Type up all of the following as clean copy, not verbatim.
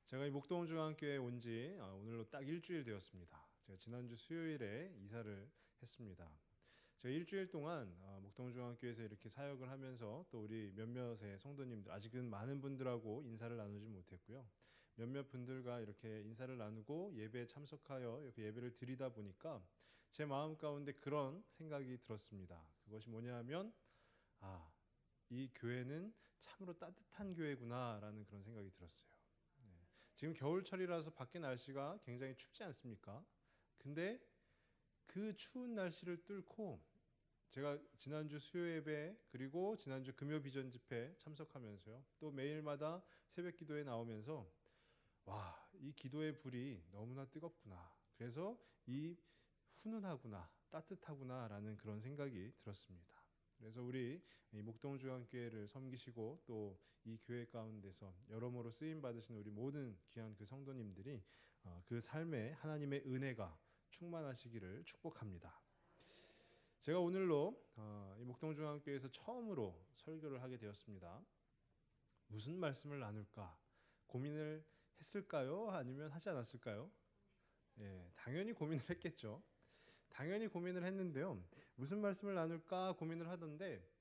제가 이 목동중앙교회에 온 지 오늘로 딱 일주일 되었습니다. 제가 지난주 수요일에 이사를 했습니다. 제가 일주일 동안 목동중앙교회에서 이렇게 사역을 하면서 또 우리 몇몇의 성도님들, 아직은 많은 분들하고 인사를 나누지 못했고요. 몇몇 분들과 이렇게 인사를 나누고 예배에 참석하여 이렇게 예배를 드리다 보니까 제 마음 가운데 그런 생각이 들었습니다. 그것이 뭐냐 하면 이 교회는 참으로 따뜻한 교회구나라는 그런 생각이 들었어요. 지금 겨울철이라서 밖에 날씨가 굉장히 춥지 않습니까? 근데 그 추운 날씨를 뚫고 제가 지난주 수요 예배 그리고 지난주 금요 비전 집회 참석하면서요. 또 매일마다 새벽 기도에 나오면서 이 기도의 불이 너무나 뜨겁구나. 그래서 이 훈훈하구나, 따뜻하구나라는 그런 생각이 들었습니다. 그래서 우리 이 목동중앙교회를 섬기시고 또 이 교회 가운데서 여러모로 쓰임 받으신 우리 모든 귀한 그 성도님들이 그 삶에 하나님의 은혜가 충만하시기를 축복합니다. 제가 오늘로 이 목동중앙교회에서 처음으로 설교를 하게 되었습니다. 무슨 말씀을 나눌까 고민을 했을까요? 아니면 하지 않았을까요? 예, 당연히 고민을 했겠죠. 당연히 고민을 했는데요. 무슨 말씀을 나눌까 고민을 하던데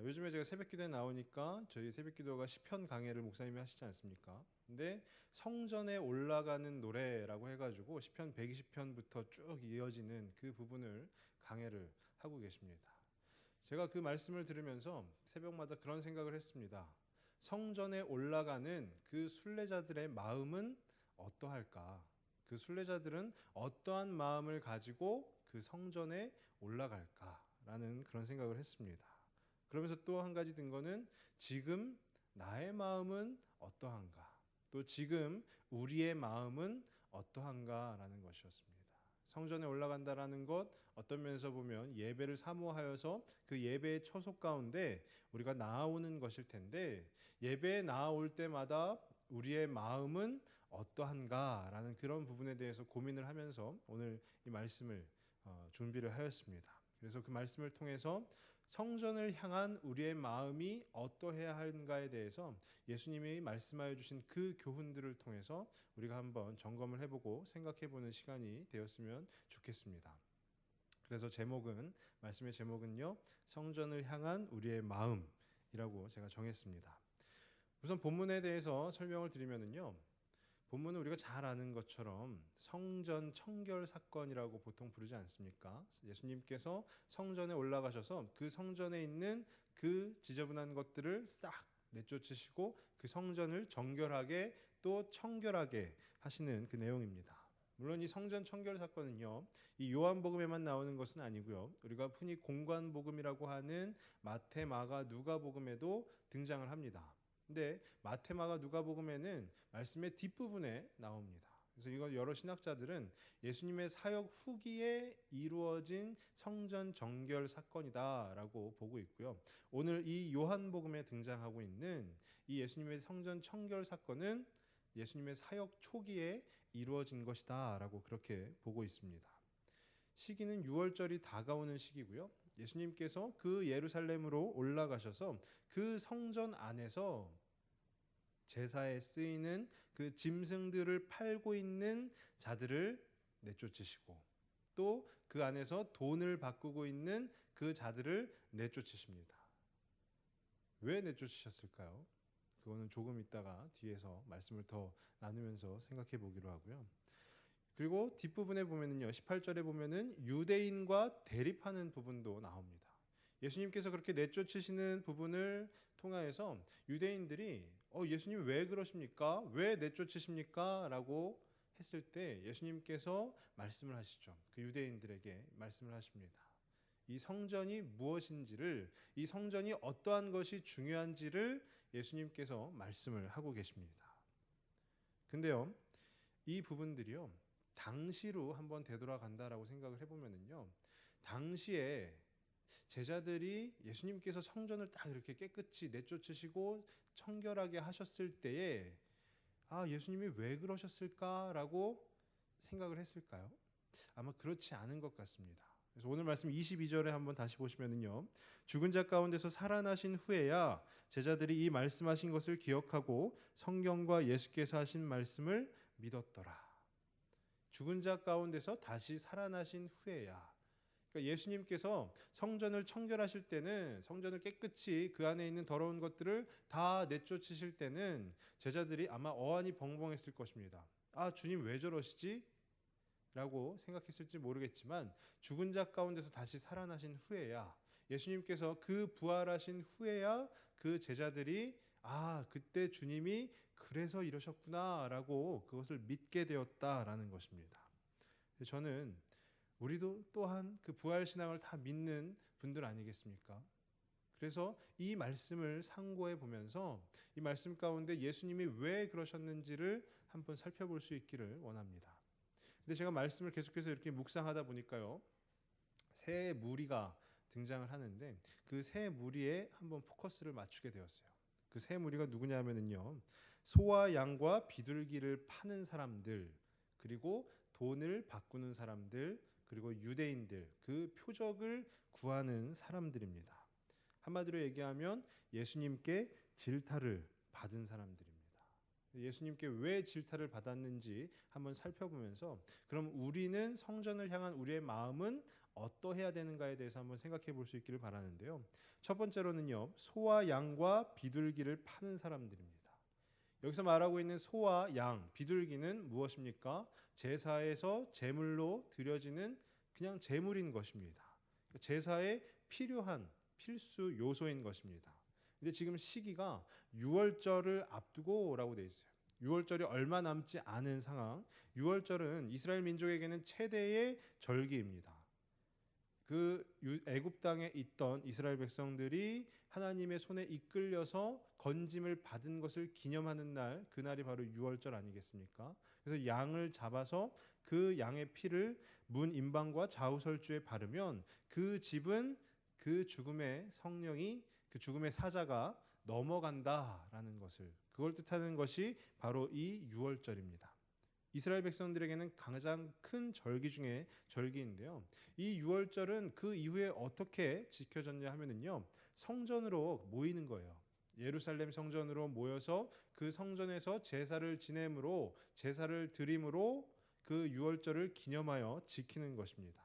요즘에 제가 새벽기도에 나오니까 저희 새벽기도가 시편 강해를 목사님이 하시지 않습니까? 근데 성전에 올라가는 노래라고 해가지고 시편 120편부터 쭉 이어지는 그 부분을 강해를 하고 계십니다. 제가 그 말씀을 들으면서 새벽마다 그런 생각을 했습니다. 성전에 올라가는 그 순례자들의 마음은 어떠할까? 그 순례자들은 어떠한 마음을 가지고 그 성전에 올라갈까라는 그런 생각을 했습니다. 그러면서 또 한 가지 든 거는 지금 나의 마음은 어떠한가? 또 지금 우리의 마음은 어떠한가라는 것이었습니다. 성전에 올라간다라는 것 어떤 면에서 보면 예배를 사모하여서 그 예배의 초속 가운데 우리가 나아오는 것일 텐데 예배에 나아올 때마다 우리의 마음은 어떠한가라는 그런 부분에 대해서 고민을 하면서 오늘 이 말씀을 준비를 하였습니다. 그래서 그 말씀을 통해서 성전을 향한 우리의 마음이 어떠해야 하는가에 대해서 예수님이 말씀하여 주신 그 교훈들을 통해서 우리가 한번 점검을 해보고 생각해보는 시간이 되었으면 좋겠습니다. 그래서 말씀의 제목은요, 성전을 향한 우리의 마음이라고 제가 정했습니다. 우선 본문에 대해서 설명을 드리면은요, 본문은 우리가 잘 아는 것처럼 성전 청결 사건이라고 보통 부르지 않습니까? 예수님께서 성전에 올라가셔서 그 성전에 있는 그 지저분한 것들을 싹 내쫓으시고 그 성전을 정결하게 또 청결하게 하시는 그 내용입니다. 물론 이 성전 청결 사건은요, 이 요한복음에만 나오는 것은 아니고요. 우리가 흔히 공관복음이라고 하는 마태, 마가, 누가복음에도 등장을 합니다. 근데 마테마가 누가복음에는 말씀의 뒷부분에 나옵니다. 그래서 이거 여러 신학자들은 예수님의 사역 후기에 이루어진 성전 정결 사건이다라고 보고 있고요. 오늘 이 요한복음에 등장하고 있는 이 예수님의 성전 청결 사건은 예수님의 사역 초기에 이루어진 것이다라고 그렇게 보고 있습니다. 시기는 유월절이 다가오는 시기고요. 예수님께서 그 예루살렘으로 올라가셔서 그 성전 안에서 제사에 쓰이는 그 짐승들을 팔고 있는 자들을 내쫓으시고 또 그 안에서 돈을 바꾸고 있는 그 자들을 내쫓으십니다. 왜 내쫓으셨을까요? 그거는 조금 있다가 뒤에서 말씀을 더 나누면서 생각해 보기로 하고요. 그리고 뒷부분에 보면은요, 18절에 보면은 유대인과 대립하는 부분도 나옵니다. 예수님께서 그렇게 내쫓으시는 부분을 통하여서 유대인들이 예수님 왜 그러십니까? 왜 내쫓으십니까? 라고 했을 때 예수님께서 말씀을 하시죠. 그 유대인들에게 말씀을 하십니다. 이 성전이 무엇인지를, 이 성전이 어떠한 것이 중요한지를 예수님께서 말씀을 하고 계십니다. 근데요, 이 부분들이요, 당시로 한번 되돌아간다라고 생각을 해보면은요, 당시에 제자들이 예수님께서 성전을 딱 이렇게 깨끗이 내쫓으시고 청결하게 하셨을 때에 예수님이 왜 그러셨을까라고 생각을 했을까요? 아마 그렇지 않은 것 같습니다. 그래서 오늘 말씀 22절에 한번 다시 보시면은요. 죽은 자 가운데서 살아나신 후에야 제자들이 이 말씀하신 것을 기억하고 성경과 예수께서 하신 말씀을 믿었더라. 죽은 자 가운데서 다시 살아나신 후에야. 그러니까 예수님께서 성전을 청결하실 때는, 성전을 깨끗이 그 안에 있는 더러운 것들을 다 내쫓으실 때는 제자들이 아마 어안이 벙벙했을 것입니다. 아, 주님 왜 저러시지? 라고 생각했을지 모르겠지만 죽은 자 가운데서 다시 살아나신 후에야, 예수님께서 그 부활하신 후에야 그 제자들이 아, 그때 주님이 그래서 이러셨구나 라고 그것을 믿게 되었다라는 것입니다. 저는 우리도 또한 그 부활 신앙을 다 믿는 분들 아니겠습니까? 그래서 이 말씀을 상고해 보면서 이 말씀 가운데 예수님이 왜 그러셨는지를 한번 살펴볼 수 있기를 원합니다. 근데 제가 말씀을 계속해서 이렇게 묵상하다 보니까요, 새 무리가 등장을 하는데 그 새 무리에 한번 포커스를 맞추게 되었어요. 그 새 무리가 누구냐면은요, 소와 양과 비둘기를 파는 사람들, 그리고 돈을 바꾸는 사람들, 그리고 유대인들, 그 표적을 구하는 사람들입니다. 한마디로 얘기하면 예수님께 질타를 받은 사람들입니다. 예수님께 왜 질타를 받았는지 한번 살펴보면서 그럼 우리는 성전을 향한 우리의 마음은 어떠해야 되는가에 대해서 한번 생각해 볼 수 있기를 바라는데요. 첫 번째로는요, 소와 양과 비둘기를 파는 사람들입니다. 여기서 말하고 있는 소와 양, 비둘기는 무엇입니까? 제사에서 제물로 드려지는 그냥 제물인 것입니다. 제사에 필요한 필수 요소인 것입니다. 근데 지금 시기가 유월절을 앞두고라고 돼 있어요. 유월절이 얼마 남지 않은 상황. 유월절은 이스라엘 민족에게는 최대의 절기입니다. 그 애굽 땅에 있던 이스라엘 백성들이 하나님의 손에 이끌려서 건짐을 받은 것을 기념하는 날, 그날이 바로 유월절 아니겠습니까? 그래서 양을 잡아서 그 양의 피를 문 임방과 좌우설주에 바르면 그 집은 그 죽음의 성령이, 그 죽음의 사자가 넘어간다라는 것을, 그걸 뜻하는 것이 바로 이 유월절입니다. 이스라엘 백성들에게는 가장 큰 절기 중에 절기인데요. 이 유월절은 그 이후에 어떻게 지켜졌냐 하면은요, 성전으로 모이는 거예요. 예루살렘 성전으로 모여서 그 성전에서 제사를 지내므로, 제사를 드림으로 그 유월절을 기념하여 지키는 것입니다.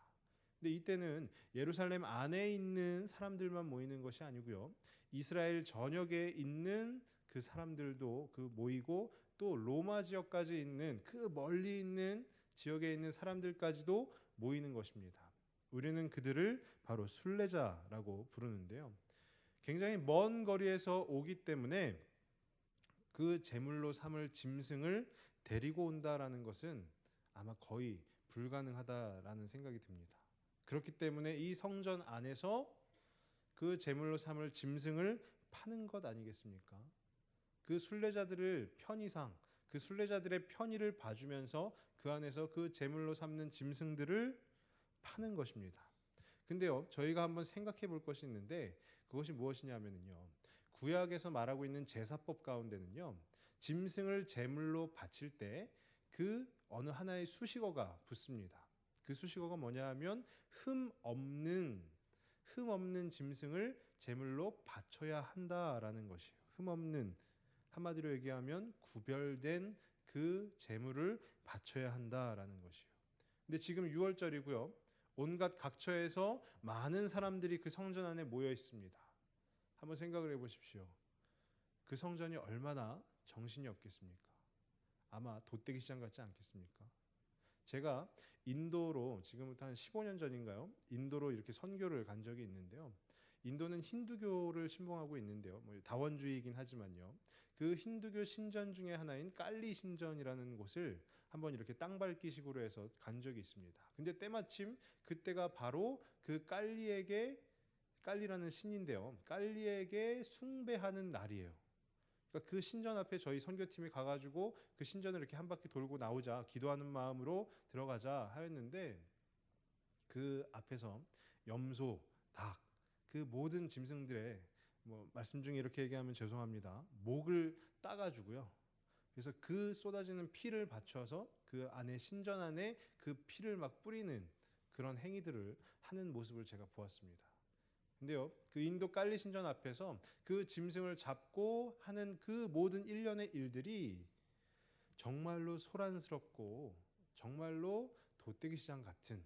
근데 이때는 예루살렘 안에 있는 사람들만 모이는 것이 아니고요, 이스라엘 전역에 있는 그 사람들도 그 모이고 또 로마 지역까지 있는 그 멀리 있는 지역에 있는 사람들까지도 모이는 것입니다. 우리는 그들을 바로 순례자라고 부르는데요. 굉장히 먼 거리에서 오기 때문에 그 제물로 삼을 짐승을 데리고 온다라는 것은 아마 거의 불가능하다라는 생각이 듭니다. 그렇기 때문에 이 성전 안에서 그 제물로 삼을 짐승을 파는 것 아니겠습니까? 그 순례자들을 편의상, 그 순례자들의 편의를 봐주면서 그 안에서 그 제물로 삼는 짐승들을 파는 것입니다. 근데요, 저희가 한번 생각해 볼 것이 있는데 그것이 무엇이냐면요, 구약에서 말하고 있는 제사법 가운데는요, 짐승을 제물로 바칠 때 그 어느 하나의 수식어가 붙습니다. 그 수식어가 뭐냐 하면 흠 없는 짐승을 제물로 바쳐야 한다라는 것이에요. 흠 없는, 한마디로 얘기하면 구별된 그 제물을 바쳐야 한다라는 것이에요. 근데 지금 6월절이고요. 온갖 각처에서 많은 사람들이 그 성전 안에 모여 있습니다. 한번 생각을 해보십시오. 그 성전이 얼마나 정신이 없겠습니까? 아마 돗대기 시장 같지 않겠습니까? 제가 인도로 지금부터 한 15년 전인가요? 인도로 이렇게 선교를 간 적이 있는데요. 인도는 힌두교를 신봉하고 있는데요. 뭐 다원주의이긴 하지만요. 그 힌두교 신전 중에 하나인 깔리 신전이라는 곳을 한번 이렇게 땅밟기식으로 해서 간 적이 있습니다. 근데 때마침 그때가 바로 그 깔리라는 신인데요. 깔리에게 숭배하는 날이에요. 그러니까 그 신전 앞에 저희 선교팀이 가가지고 그 신전을 이렇게 한 바퀴 돌고 나오자, 기도하는 마음으로 들어가자 하였는데 그 앞에서 염소, 닭, 그 모든 짐승들의, 뭐 말씀 중에 이렇게 얘기하면 죄송합니다, 목을 따가지고요. 그래서 그 쏟아지는 피를 받쳐서 그 안에, 신전 안에 그 피를 막 뿌리는 그런 행위들을 하는 모습을 제가 보았습니다. 근데요, 그 인도 깔리 신전 앞에서 그 짐승을 잡고 하는 그 모든 일련의 일들이 정말로 소란스럽고 정말로 돗대기 시장 같은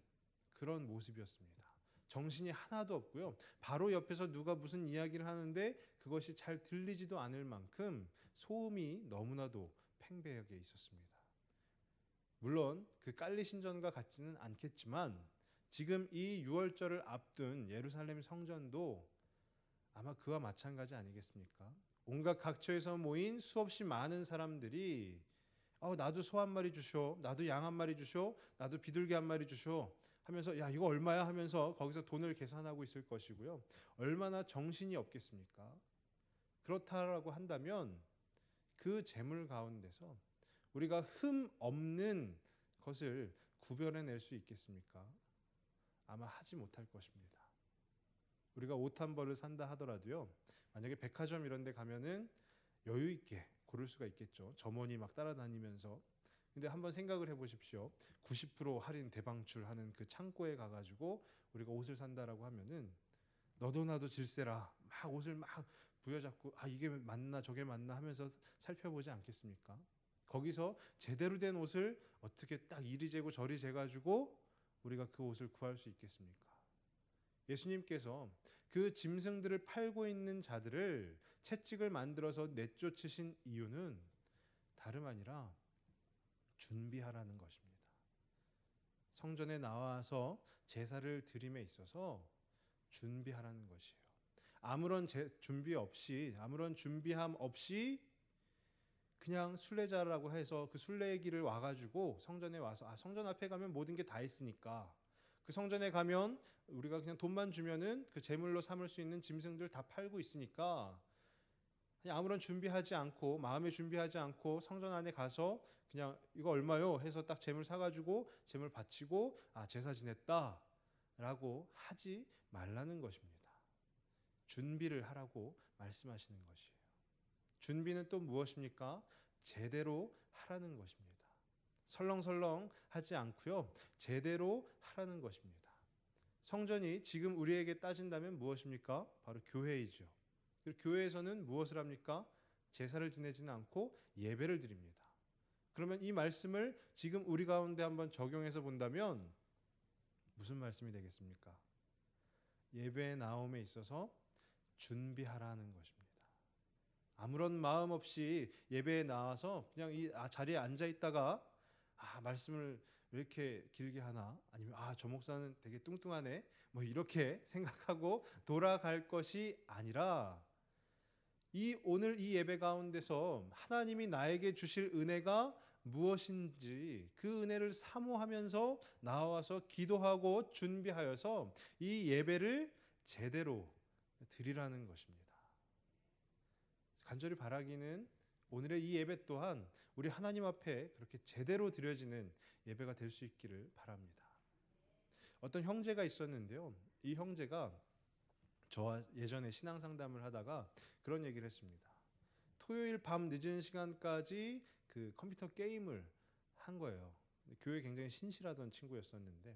그런 모습이었습니다. 정신이 하나도 없고요. 바로 옆에서 누가 무슨 이야기를 하는데 그것이 잘 들리지도 않을 만큼 소음이 너무나도 팽배하게 있었습니다. 물론 그 깔리 신전과 같지는 않겠지만 지금 이 유월절을 앞둔 예루살렘 성전도 아마 그와 마찬가지 아니겠습니까? 온갖 각처에서 모인 수없이 많은 사람들이 나도 소 한 마리 주쇼, 나도 양 한 마리 주쇼, 나도 비둘기 한 마리 주쇼 하면서 야 이거 얼마야 하면서 거기서 돈을 계산하고 있을 것이고요. 얼마나 정신이 없겠습니까? 그렇다라고 한다면 그 재물 가운데서 우리가 흠 없는 것을 구별해낼 수 있겠습니까? 아마 하지 못할 것입니다. 우리가 옷 한 벌을 산다 하더라도요. 만약에 백화점 이런 데 가면은 여유 있게 고를 수가 있겠죠. 점원이 막 따라다니면서. 근데 한번 생각을 해보십시오. 90% 할인 대방출하는 그 창고에 가가지고 우리가 옷을 산다라고 하면은 너도 나도 질세라 막 옷을 막 부여잡고 이게 맞나 저게 맞나 하면서 살펴보지 않겠습니까? 거기서 제대로 된 옷을 어떻게 딱 이리 재고 저리 재가지고 우리가 그 옷을 구할 수 있겠습니까? 예수님께서 그 짐승들을 팔고 있는 자들을 채찍을 만들어서 내쫓으신 이유는 다름 아니라 준비하라는 것입니다. 성전에 나와서 제사를 드림에 있어서 준비하라는 것이에요. 아무런 준비 없이 아무런 준비함 없이 그냥 순례자라고 해서 그 순례의 길을 와가지고 성전에 와서 성전 앞에 가면 모든 게 다 있으니까 그 성전에 가면 우리가 그냥 돈만 주면은 그 제물로 삼을 수 있는 짐승들 다 팔고 있으니까 그냥 아무런 준비하지 않고 마음에 준비하지 않고 성전 안에 가서 그냥 이거 얼마요 해서 딱 제물 사가지고 제물 바치고 제사 지냈다라고 하지 말라는 것입니다. 준비를 하라고 말씀하시는 것이에요. 준비는 또 무엇입니까? 제대로 하라는 것입니다. 설렁설렁 하지 않고요. 제대로 하라는 것입니다. 성전이 지금 우리에게 따진다면 무엇입니까? 바로 교회이죠. 그리고 교회에서는 무엇을 합니까? 제사를 지내지는 않고 예배를 드립니다. 그러면 이 말씀을 지금 우리 가운데 한번 적용해서 본다면 무슨 말씀이 되겠습니까? 예배에 나옴에 있어서 준비하라는 것입니다. 아무런 마음 없이 예배에 나와서 그냥 이 자리에 앉아 있다가 말씀을 왜 이렇게 길게 하나? 아니면 저 목사는 되게 뚱뚱하네. 뭐 이렇게 생각하고 돌아갈 것이 아니라 오늘 이 예배 가운데서 하나님이 나에게 주실 은혜가 무엇인지 그 은혜를 사모하면서 나와서 기도하고 준비하여서 이 예배를 제대로 드리라는 것입니다. 간절히 바라기는 오늘의 이 예배 또한 우리 하나님 앞에 그렇게 제대로 드려지는 예배가 될 수 있기를 바랍니다. 어떤 형제가 있었는데요. 이 형제가 저와 예전에 신앙 상담을 하다가 그런 얘기를 했습니다. 토요일 밤 늦은 시간까지 그 컴퓨터 게임을 한 거예요. 교회에 굉장히 신실하던 친구였었는데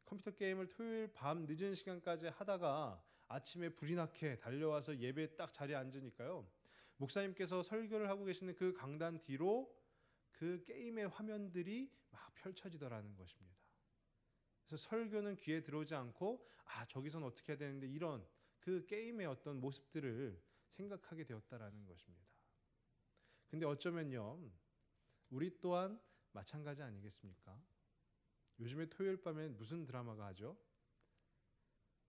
컴퓨터 게임을 토요일 밤 늦은 시간까지 하다가 아침에 불이 나게 달려와서 예배 딱 자리에 앉으니까요. 목사님께서 설교를 하고 계시는 그 강단 뒤로 그 게임의 화면들이 막 펼쳐지더라는 것입니다. 그래서 설교는 귀에 들어오지 않고 저기서는 어떻게 해야 되는데 이런 그 게임의 어떤 모습들을 생각하게 되었다라는 것입니다. 근데 어쩌면요. 우리 또한 마찬가지 아니겠습니까? 요즘에 토요일 밤엔 무슨 드라마가 하죠?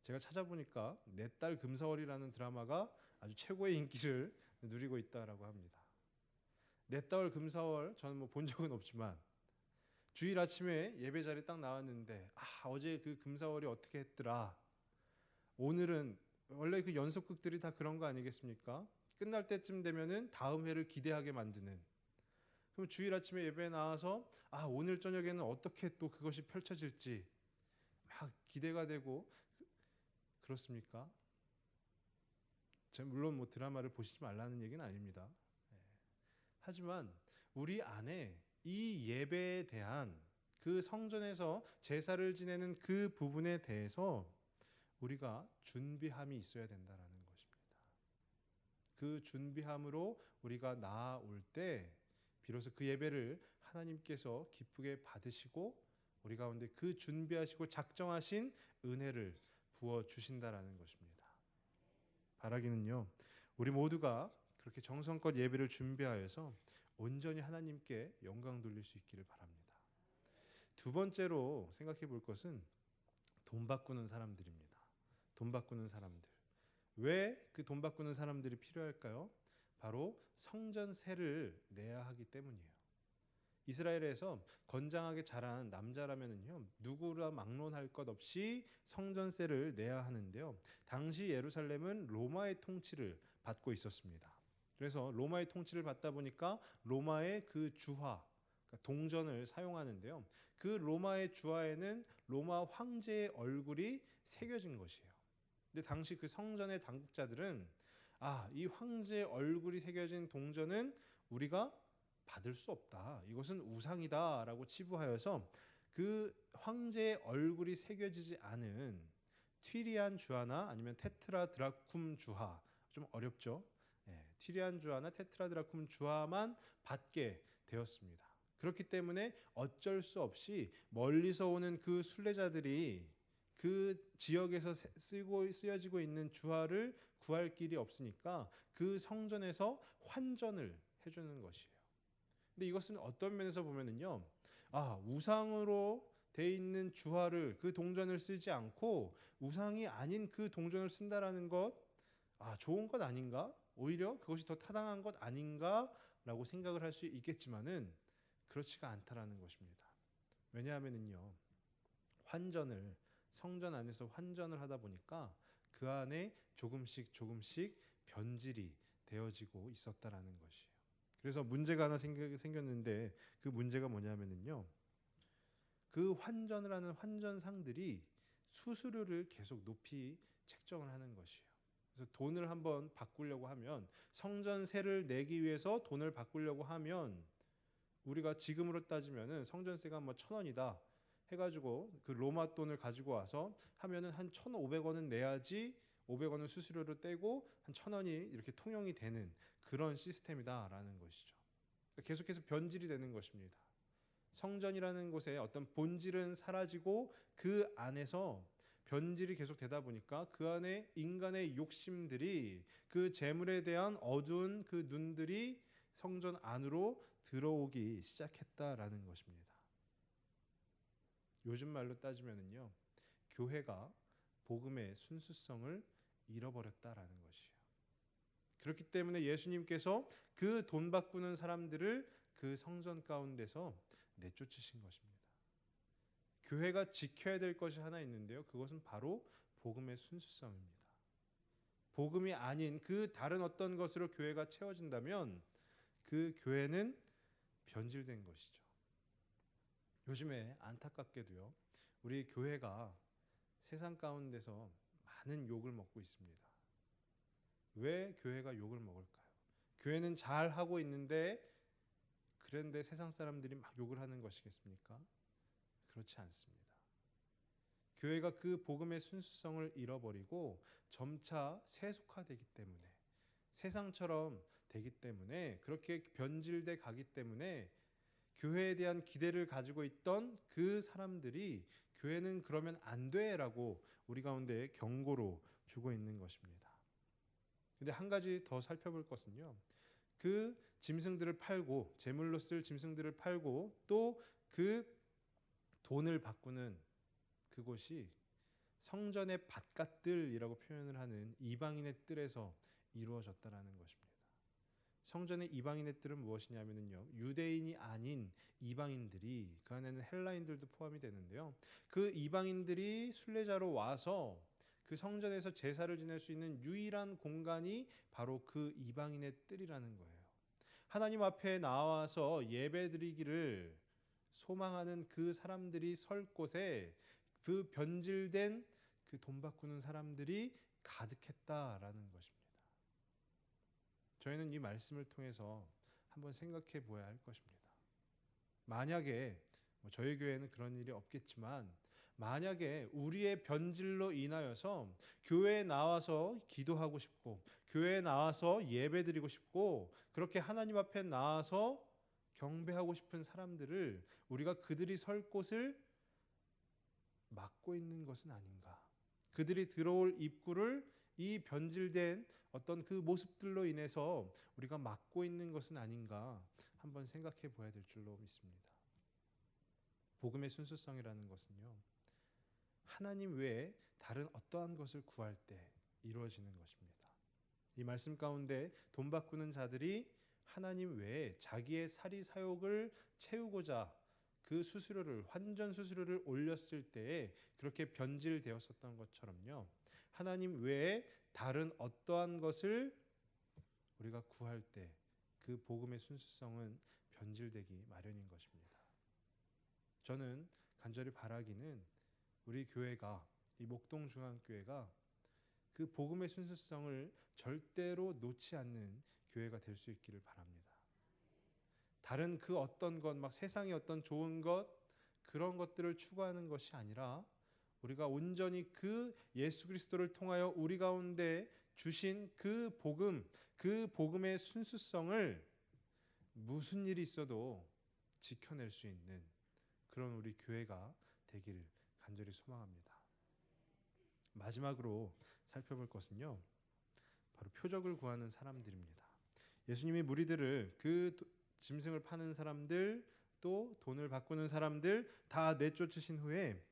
제가 찾아보니까 내 딸 금사월이라는 드라마가 아주 최고의 인기를 누리고 있다라고 합니다. 내 딸 금사월 저는 뭐 본 적은 없지만 주일 아침에 예배 자리에 딱 나왔는데 어제 그 금사월이 어떻게 했더라. 오늘은 원래 그 연속극들이 다 그런 거 아니겠습니까? 끝날 때쯤 되면은 다음 회를 기대하게 만드는. 그럼 주일 아침에 예배에 나와서 오늘 저녁에는 어떻게 또 그것이 펼쳐질지 막 기대가 되고 그렇습니까? 물론 뭐 드라마를 보시지 말라는 얘기는 아닙니다. 하지만 우리 안에 이 예배에 대한 그 성전에서 제사를 지내는 그 부분에 대해서 우리가 준비함이 있어야 된다라는 것입니다. 그 준비함으로 우리가 나아올 때 비로소 그 예배를 하나님께서 기쁘게 받으시고 우리 가운데 그 준비하시고 작정하신 은혜를 부어 주신다라는 것입니다. 바라기는요, 우리 모두가 그렇게 정성껏 예배를 준비하여서 온전히 하나님께 영광 돌릴 수 있기를 바랍니다. 두 번째로 생각해 볼 것은 돈 바꾸는 사람들입니다. 돈 바꾸는 사람들. 왜 그 돈 바꾸는 사람들이 필요할까요? 바로 성전세를 내야 하기 때문이에요. 이스라엘에서 건장하게 자란 남자라면은요, 누구라 막론할 것 없이 성전세를 내야 하는데요. 당시 예루살렘은 로마의 통치를 받고 있었습니다. 그래서 로마의 통치를 받다 보니까 로마의 그 주화, 그러니까 동전을 사용하는데요. 그 로마의 주화에는 로마 황제의 얼굴이 새겨진 것이에요. 근데 당시 그 성전의 당국자들은 이 황제의 얼굴이 새겨진 동전은 우리가 받을 수 없다. 이것은 우상이다라고 치부하여서 그 황제의 얼굴이 새겨지지 않은 튀리안 주화나 아니면 테트라드라쿰 주화, 좀 어렵죠. 튀리안 주화나 테트라드라쿰 주화만 받게 되었습니다. 그렇기 때문에 어쩔 수 없이 멀리서 오는 그 순례자들이 그 지역에서 쓰여지고 있는 주화를 구할 길이 없으니까 그 성전에서 환전을 해주는 것이에요. 근데 이것은 어떤 면에서 보면은요, 우상으로 돼 있는 주화를 그 동전을 쓰지 않고 우상이 아닌 그 동전을 쓴다라는 것, 좋은 것 아닌가? 오히려 그것이 더 타당한 것 아닌가라고 생각을 할 수 있겠지만은 그렇지가 않다라는 것입니다. 왜냐하면은요, 성전 안에서 환전을 하다 보니까 그 안에 조금씩 변질이 되어지고 있었다라는 것이에요. 그래서 문제가 하나 생겼는데 그 문제가 뭐냐면은요, 그 환전을 하는 환전상들이 수수료를 계속 높이 책정을 하는 것이에요. 그래서 돈을 한번 바꾸려고 하면, 성전세를 내기 위해서 돈을 바꾸려고 하면 우리가 지금으로 따지면은 성전세가 뭐 1,000원이다 해가지고 그 로마 돈을 가지고 와서 하면은 한 1,500원은 내야지 500원은 수수료로 떼고 한 1,000원이 이렇게 통용이 되는 그런 시스템이다라는 것이죠. 계속해서 변질이 되는 것입니다. 성전이라는 곳에 어떤 본질은 사라지고 그 안에서 변질이 계속 되다 보니까 그 안에 인간의 욕심들이, 그 재물에 대한 어두운 그 눈들이 성전 안으로 들어오기 시작했다라는 것입니다. 요즘 말로 따지면은요, 교회가 복음의 순수성을 잃어버렸다라는 것이에요. 그렇기 때문에 예수님께서 그 돈 바꾸는 사람들을 그 성전 가운데서 내쫓으신 것입니다. 교회가 지켜야 될 것이 하나 있는데요, 그것은 바로 복음의 순수성입니다. 복음이 아닌 그 다른 어떤 것으로 교회가 채워진다면 그 교회는 변질된 것이죠. 요즘에 안타깝게도요, 우리 교회가 세상 가운데서 많은 욕을 먹고 있습니다. 왜 교회가 욕을 먹을까요? 교회는 잘 하고 있는데 그런데 세상 사람들이 막 욕을 하는 것이겠습니까? 그렇지 않습니다. 교회가 그 복음의 순수성을 잃어버리고 점차 세속화되기 때문에, 세상처럼 되기 때문에, 그렇게 변질돼 가기 때문에 교회에 대한 기대를 가지고 있던 그 사람들이 교회는 그러면 안 돼라고 우리 가운데 경고로 주고 있는 것입니다. 근데 한 가지 더 살펴볼 것은요, 그 짐승들을 팔고, 제물로 쓸 짐승들을 팔고 또 그 돈을 바꾸는 그곳이 성전의 밭갓들이라고 표현을 하는 이방인의 뜰에서 이루어졌다라는 것입니다. 성전의 이방인의 뜰은 무엇이냐면요, 유대인이 아닌 이방인들이, 그 안에는 헬라인들도 포함이 되는데요, 그 이방인들이 순례자로 와서 그 성전에서 제사를 지낼 수 있는 유일한 공간이 바로 그 이방인의 뜰이라는 거예요. 하나님 앞에 나와서 예배드리기를 소망하는 그 사람들이 설 곳에 그 변질된 그 돈 바꾸는 사람들이 가득했다라는 것입니다. 저희는 이 말씀을 통해서 한번 생각해 보아야 할 것입니다. 만약에 저희 교회는 그런 일이 없겠지만 만약에 우리의 변질로 인하여서 교회에 나와서 기도하고 싶고 교회에 나와서 예배드리고 싶고 그렇게 하나님 앞에 나와서 경배하고 싶은 사람들을 우리가 그들이 설 곳을 막고 있는 것은 아닌가. 그들이 들어올 입구를 이 변질된 어떤 그 모습들로 인해서 우리가 막고 있는 것은 아닌가 한번 생각해 봐야 될 줄로 믿습니다. 복음의 순수성이라는 것은요, 하나님 외에 다른 어떠한 것을 구할 때 이루어지는 것입니다. 이 말씀 가운데 돈 바꾸는 자들이 하나님 외에 자기의 사리 사욕을 채우고자 그 수수료를 환전 수수료를 올렸을 때에 그렇게 변질되었었던 것처럼요. 하나님 외에 다른 어떠한 것을 우리가 구할 때 그 복음의 순수성은 변질되기 마련인 것입니다. 저는 간절히 바라기는 우리 교회가 이 목동중앙교회가 그 복음의 순수성을 절대로 놓지 않는 교회가 될 수 있기를 바랍니다. 다른 그 어떤 것, 막 세상의 어떤 좋은 것 그런 것들을 추구하는 것이 아니라 우리가 온전히 그 예수 그리스도를 통하여 우리 가운데 주신 그 복음, 그 복음의 순수성을 무슨 일이 있어도 지켜낼 수 있는 그런 우리 교회가 되기를 간절히 소망합니다. 마지막으로 살펴볼 것은요, 바로 표적을 구하는 사람들입니다. 예수님이 무리들을 그 짐승을 파는 사람들 또 돈을 바꾸는 사람들 다 내쫓으신 후에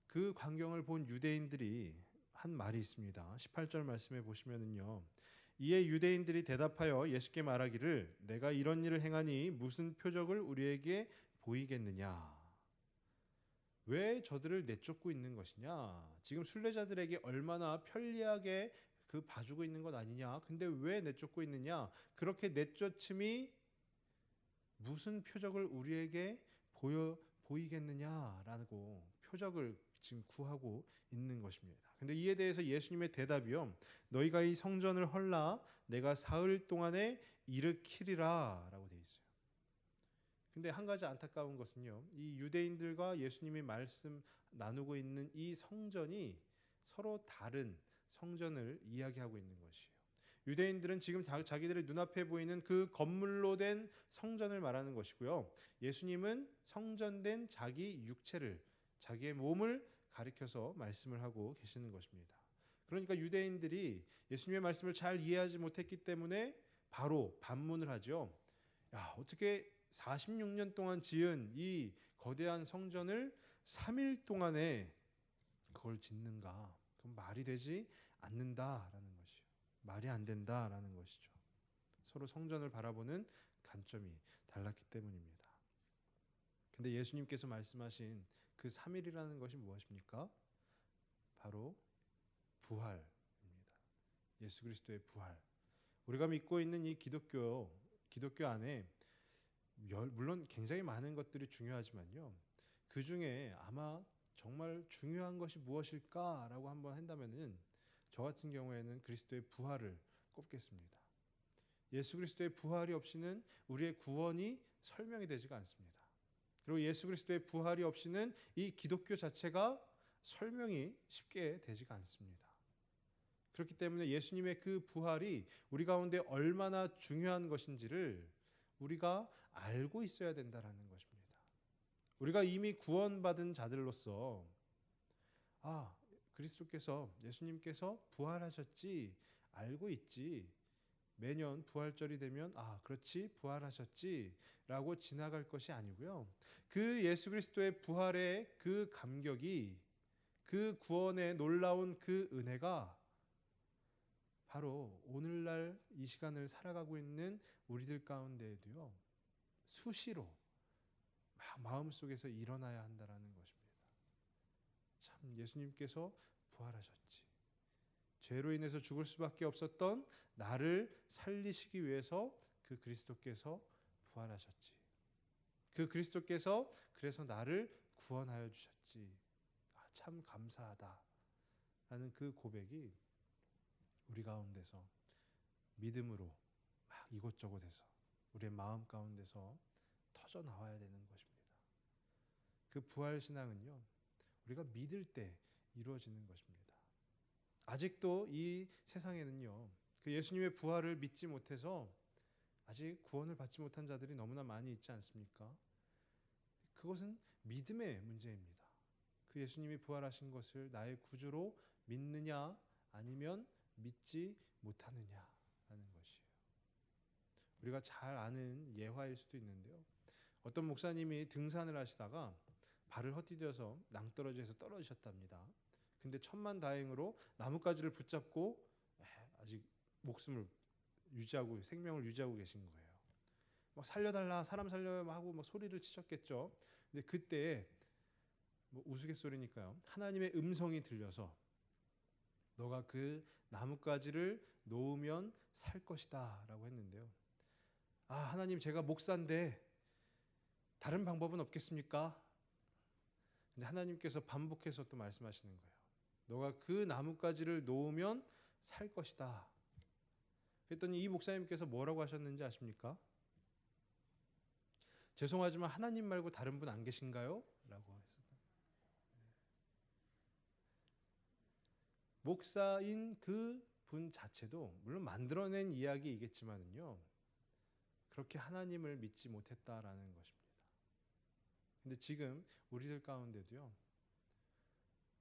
그 광경을 본 유대인들이 한 말이 있습니다. 18절 말씀에 보시면은요. 이에 유대인들이 대답하여 예수께 말하기를 내가 이런 일을 행하니 무슨 표적을 우리에게 보이겠느냐. 왜 저들을 내쫓고 있는 것이냐. 지금 순례자들에게 얼마나 편리하게 그 봐주고 있는 것 아니냐. 근데 왜 내쫓고 있느냐. 그렇게 내쫓음이 무슨 표적을 우리에게 보이겠느냐라고 표적을 지금 구하고 있는 것입니다. 근데 이에 대해서 예수님의 대답이요. 너희가 이 성전을 헐라 내가 사흘 동안에 일으키리라 라고 되어 있어요. 근데 한 가지 안타까운 것은요. 이 유대인들과 예수님이 말씀 나누고 있는 이 성전이 서로 다른 성전을 이야기하고 있는 것이에요. 유대인들은 지금 자기들의 눈앞에 보이는 그 건물로 된 성전을 말하는 것이고요. 예수님은 성전된 자기 육체를, 자기의 몸을 가리켜서 말씀을 하고 계시는 것입니다. 그러니까 유대인들이 예수님의 말씀을 잘 이해하지 못했기 때문에 바로 반문을 하죠. 야, 어떻게 46년 동안 지은 이 거대한 성전을 3일 동안에 그걸 짓는가? 그건 말이 되지 않는다라는 것이요. 말이 안 된다라는 것이죠. 서로 성전을 바라보는 관점이 달랐기 때문입니다. 근데 예수님께서 말씀하신 그 3일이라는 것이 무엇입니까? 바로 부활입니다. 예수 그리스도의 부활. 우리가 믿고 있는 이 기독교 안에 물론 굉장히 많은 것들이 중요하지만요. 그 중에 아마 정말 중요한 것이 무엇일까라고 한번 한다면은 저 같은 경우에는 그리스도의 부활을 꼽겠습니다. 예수 그리스도의 부활이 없이는 우리의 구원이 설명이 되지가 않습니다. 그리고 예수 그리스도의 부활이 없이는 이 기독교 자체가 설명이 쉽게 되지가 않습니다. 그렇기 때문에 예수님의 그 부활이 우리 가운데 얼마나 중요한 것인지를 우리가 알고 있어야 된다라는 것입니다. 우리가 이미 구원받은 자들로서 그리스도께서 예수님께서 부활하셨지 알고 있지. 매년 부활절이 되면 그렇지 부활하셨지라고 지나갈 것이 아니고요. 그 예수 그리스도의 부활의 그 감격이 그 구원의 놀라운 그 은혜가 바로 오늘날 이 시간을 살아가고 있는 우리들 가운데에도요. 수시로 마음속에서 일어나야 한다라는 것입니다. 참 예수님께서 부활하셨지. 죄로 인해서 죽을 수밖에 없었던 나를 살리시기 위해서 그 그리스도께서 부활하셨지. 그 그리스도께서 그래서 나를 구원하여 주셨지. 참 감사하다. 라는 그 고백이 우리 가운데서 믿음으로 막 이곳저곳에서 우리의 마음 가운데서 터져 나와야 되는 것입니다. 그 부활 신앙은요, 우리가 믿을 때 이루어지는 것입니다. 아직도 이 세상에는요, 그 예수님의 부활을 믿지 못해서 아직 구원을 받지 못한 자들이 너무나 많이 있지 않습니까? 그것은 믿음의 문제입니다. 그 예수님이 부활하신 것을 나의 구주로 믿느냐 아니면 믿지 못하느냐라는 것이에요. 우리가 잘 아는 예화일 수도 있는데요. 어떤 목사님이 등산을 하시다가 발을 헛디뎌서 낭떠러지에서 떨어지셨답니다. 근데 천만다행으로 나뭇가지를 붙잡고 아직 목숨을 유지하고 생명을 유지하고 계신 거예요. 막 살려달라, 사람 살려요 하고 막 소리를 치셨겠죠. 근데 그때 뭐 우스갯소리니까요. 하나님의 음성이 들려서 너가 그 나뭇가지를 놓으면 살 것이다라고 했는데요. 아, 하나님 제가 목사인데 다른 방법은 없겠습니까? 근데 하나님께서 반복해서 또 말씀하시는 거예요. 너가 그 나뭇가지를 놓으면 살 것이다. 그랬더니 이 목사님께서 뭐라고 하셨는지 아십니까? 죄송하지만 하나님 말고 다른 분 안 계신가요? 라고 했습니다. 목사인 그 분 자체도 물론 만들어낸 이야기이겠지만은요, 그렇게 하나님을 믿지 못했다라는 것입니다. 근데 지금 우리들 가운데도요,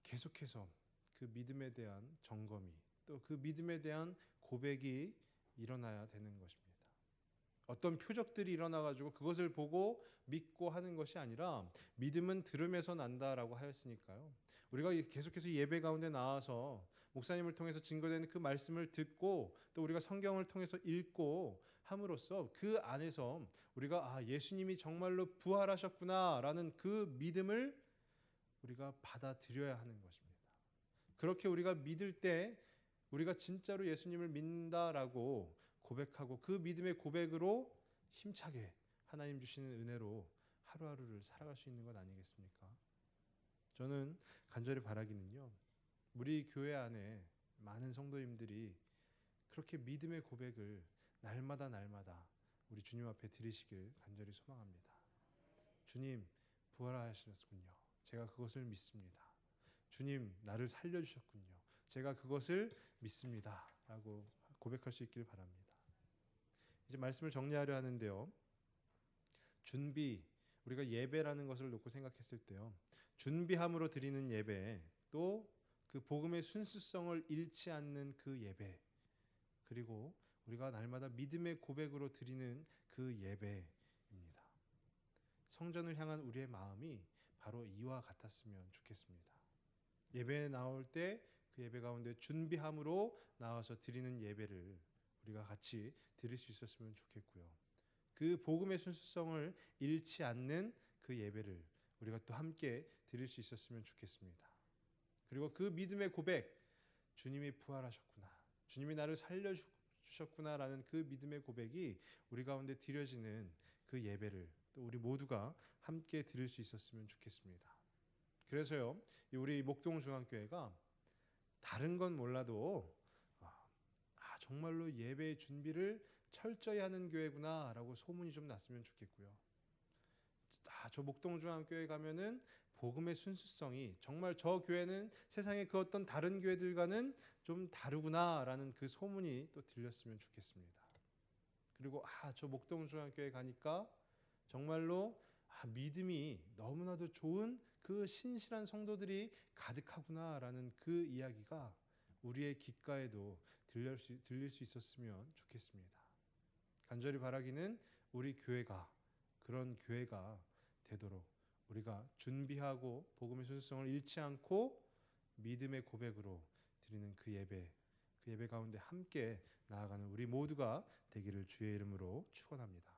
계속해서 그 믿음에 대한 점검이 또 그 믿음에 대한 고백이 일어나야 되는 것입니다. 어떤 표적들이 일어나가지고 그것을 보고 믿고 하는 것이 아니라 믿음은 들음에서 난다라고 하였으니까요. 우리가 계속해서 예배 가운데 나와서 목사님을 통해서 증거되는 그 말씀을 듣고 또 우리가 성경을 통해서 읽고 함으로써 그 안에서 우리가 예수님이 정말로 부활하셨구나라는 그 믿음을 우리가 받아들여야 하는 것입니다. 그렇게 우리가 믿을 때 우리가 진짜로 예수님을 믿는다라고 고백하고 그 믿음의 고백으로 힘차게 하나님 주시는 은혜로 하루하루를 살아갈 수 있는 것 아니겠습니까? 저는 간절히 바라기는요, 우리 교회 안에 많은 성도님들이 그렇게 믿음의 고백을 날마다 우리 주님 앞에 드리시길 간절히 소망합니다. 주님, 부활하셨군요. 제가 그것을 믿습니다. 주님, 나를 살려주셨군요. 제가 그것을 믿습니다. 라고 고백할 수 있길 바랍니다. 이제 말씀을 정리하려 하는데요. 우리가 예배라는 것을 놓고 생각했을 때요, 준비함으로 드리는 예배, 또 그 복음의 순수성을 잃지 않는 그 예배, 그리고 우리가 날마다 믿음의 고백으로 드리는 그 예배입니다. 성전을 향한 우리의 마음이 바로 이와 같았으면 좋겠습니다. 예배에 나올 때 그 예배 가운데 준비함으로 나와서 드리는 예배를 우리가 같이 드릴 수 있었으면 좋겠고요. 그 복음의 순수성을 잃지 않는 그 예배를 우리가 또 함께 드릴 수 있었으면 좋겠습니다. 그리고 그 믿음의 고백, 주님이 부활하셨구나, 주님이 나를 살려주셨구나라는 그 믿음의 고백이 우리 가운데 드려지는 그 예배를 또 우리 모두가 함께 드릴 수 있었으면 좋겠습니다. 그래서요, 우리 목동중앙교회가 다른 건 몰라도 정말로 예배의 준비를 철저히 하는 교회구나라고 소문이 좀 났으면 좋겠고요. 저 목동중앙교회 가면은 복음의 순수성이 정말 저 교회는 세상의 그 어떤 다른 교회들과는 좀 다르구나라는 그 소문이 또 들렸으면 좋겠습니다. 그리고 저 목동중앙교회 가니까 정말로 믿음이 너무나도 좋은 그 신실한 성도들이 가득하구나라는 그 이야기가 우리의 귓가에도 들릴 수 있었으면 좋겠습니다. 간절히 바라기는 우리 교회가 그런 교회가 되도록 우리가 준비하고 복음의 순수성을 잃지 않고 믿음의 고백으로 드리는 그 예배 가운데 함께 나아가는 우리 모두가 되기를 주의 이름으로 축원합니다.